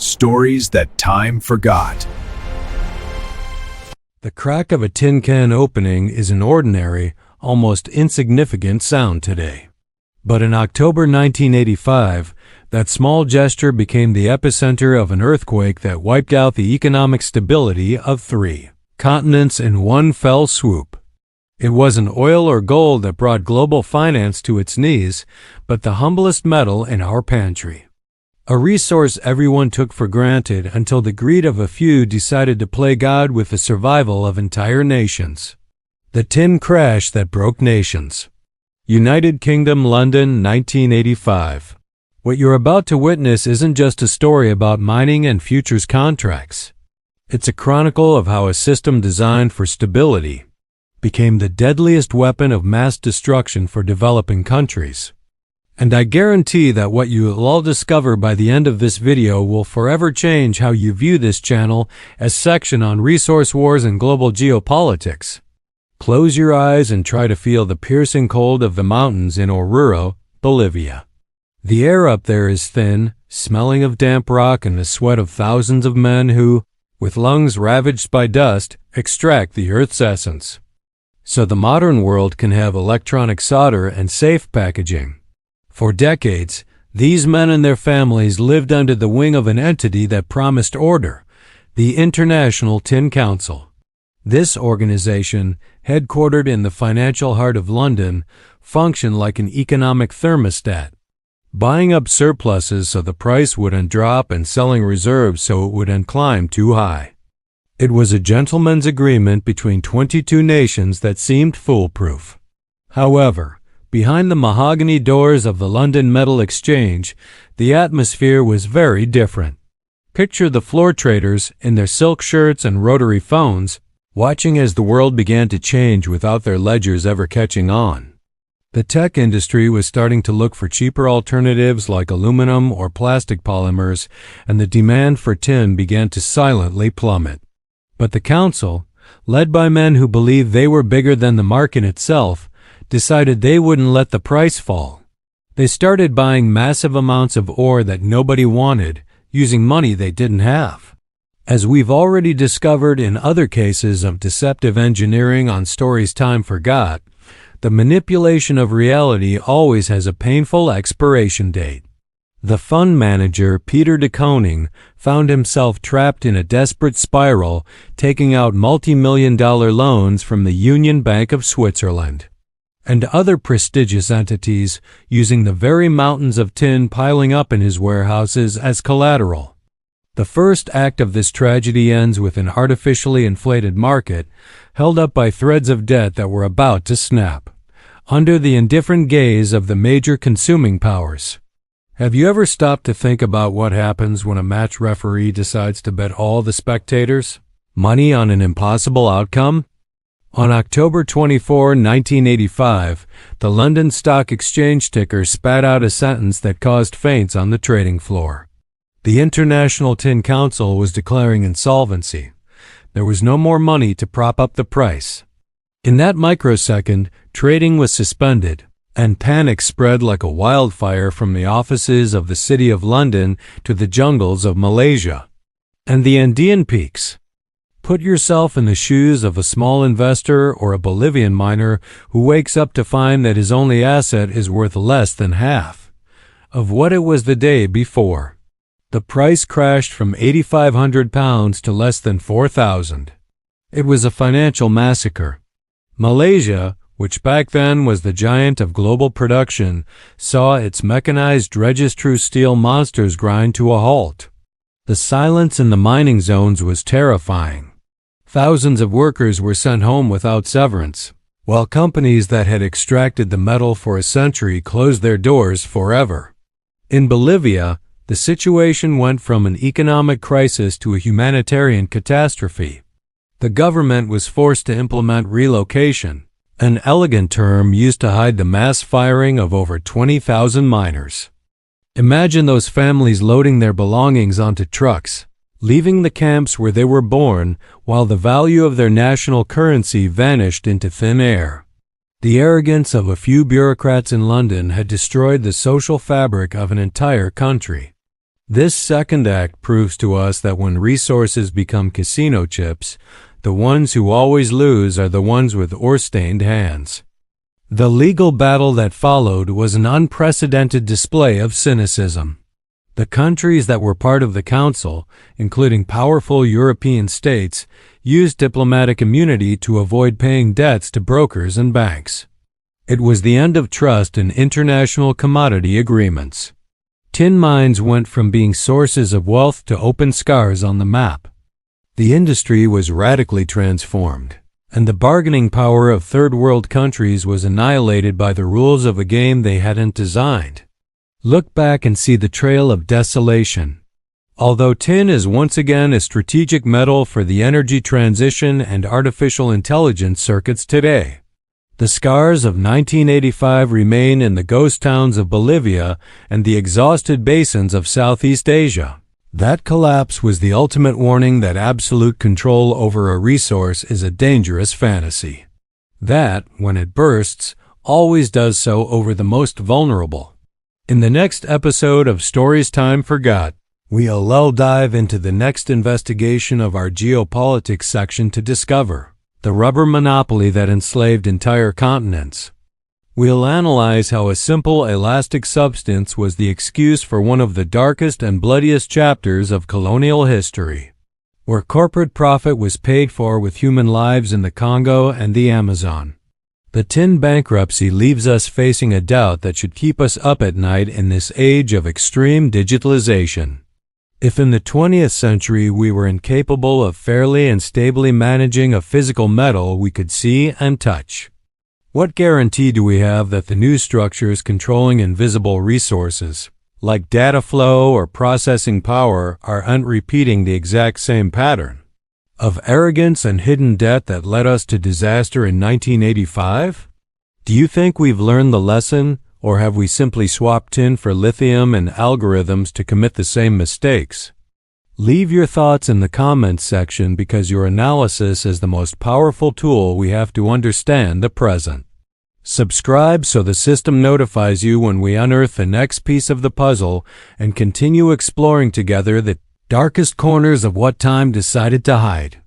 Stories that time forgot. The crack of a tin can opening is an ordinary, almost insignificant sound today. But in October 1985, that small gesture became the epicenter of an earthquake that wiped out the economic stability of 3 continents in one fell swoop. It wasn't oil or gold that brought global finance to its knees, but the humblest metal in our pantry. A resource everyone took for granted until the greed of a few decided to play God with the survival of entire nations. The tin crash that broke nations. United Kingdom, London, 1985. What you're about to witness isn't just a story about mining and futures contracts. It's a chronicle of how a system designed for stability became the deadliest weapon of mass destruction for developing countries. And I guarantee that what you will all discover by the end of this video will forever change how you view this channel as section on resource wars and global geopolitics. Close your eyes and try to feel the piercing cold of the mountains in Oruro, Bolivia. The air up there is thin, smelling of damp rock and the sweat of thousands of men who, with lungs ravaged by dust, extract the earth's essence. So the modern world can have electronic solder and safe packaging. For decades, these men and their families lived under the wing of an entity that promised order, the International Tin Council. This organization, headquartered in the financial heart of London, functioned like an economic thermostat, buying up surpluses so the price wouldn't drop and selling reserves so it wouldn't climb too high. It was a gentleman's agreement between 22 nations that seemed foolproof. However, behind the mahogany doors of the London Metal Exchange, the atmosphere was very different. Picture the floor traders in their silk shirts and rotary phones, watching as the world began to change without their ledgers ever catching on. The tech industry was starting to look for cheaper alternatives like aluminum or plastic polymers, and the demand for tin began to silently plummet. But the council, led by men who believed they were bigger than the market itself, decided they wouldn't let the price fall. They started buying massive amounts of ore that nobody wanted, using money they didn't have. As we've already discovered in other cases of deceptive engineering on Stories Time Forgot, the manipulation of reality always has a painful expiration date. The fund manager, Peter de Koning, found himself trapped in a desperate spiral, taking out multi-million-dollar loans from the Union Bank of Switzerland and other prestigious entities, using the very mountains of tin piling up in his warehouses as collateral. The first act of this tragedy ends with an artificially inflated market, held up by threads of debt that were about to snap, under the indifferent gaze of the major consuming powers. Have you ever stopped to think about what happens when a match referee decides to bet all the spectators' money on an impossible outcome? On October 24, 1985, the London Stock Exchange ticker spat out a sentence that caused faints on the trading floor. The International Tin Council was declaring insolvency. There was no more money to prop up the price. In that microsecond, trading was suspended, and panic spread like a wildfire from the offices of the City of London to the jungles of Malaysia and the Andean peaks. Put yourself in the shoes of a small investor or a Bolivian miner who wakes up to find that his only asset is worth less than half of what it was the day before. The price crashed from £8,500 to less than $4,000. It was a financial massacre. Malaysia, which back then was the giant of global production, saw its mechanized register steel monsters grind to a halt. The silence in the mining zones was terrifying. Thousands of workers were sent home without severance, while companies that had extracted the metal for a century closed their doors forever. In Bolivia, the situation went from an economic crisis to a humanitarian catastrophe. The government was forced to implement relocation, an elegant term used to hide the mass firing of over 20,000 miners. Imagine those families loading their belongings onto trucks, leaving the camps where they were born, while the value of their national currency vanished into thin air. The arrogance of a few bureaucrats in London had destroyed the social fabric of an entire country. This second act proves to us that when resources become casino chips, the ones who always lose are the ones with ore-stained hands. The legal battle that followed was an unprecedented display of cynicism. The countries that were part of the Council, including powerful European states, used diplomatic immunity to avoid paying debts to brokers and banks. It was the end of trust in international commodity agreements. Tin mines went from being sources of wealth to open scars on the map. The industry was radically transformed, and the bargaining power of third world countries was annihilated by the rules of a game they hadn't designed. Look back and see the trail of desolation. Although tin is once again a strategic metal for the energy transition and artificial intelligence circuits today, the scars of 1985 remain in the ghost towns of Bolivia and the exhausted basins of Southeast Asia. That collapse was the ultimate warning that absolute control over a resource is a dangerous fantasy. That, when it bursts, always does so over the most vulnerable. In the next episode of Stories Time Forgot, we'll dive into the next investigation of our geopolitics section to discover the rubber monopoly that enslaved entire continents. We'll analyze how a simple elastic substance was the excuse for one of the darkest and bloodiest chapters of colonial history, where corporate profit was paid for with human lives in the Congo and the Amazon. The tin bankruptcy leaves us facing a doubt that should keep us up at night in this age of extreme digitalization. If in the 20th century we were incapable of fairly and stably managing a physical metal we could see and touch, what guarantee do we have that the new structures controlling invisible resources, like data flow or processing power, aren't repeating the exact same pattern of arrogance and hidden debt that led us to disaster in 1985? Do you think we've learned the lesson, or have we simply swapped tin for lithium and algorithms to commit the same mistakes? Leave your thoughts in the comments section because your analysis is the most powerful tool we have to understand the present. Subscribe so the system notifies you when we unearth the next piece of the puzzle and continue exploring together the darkest corners of what time decided to hide.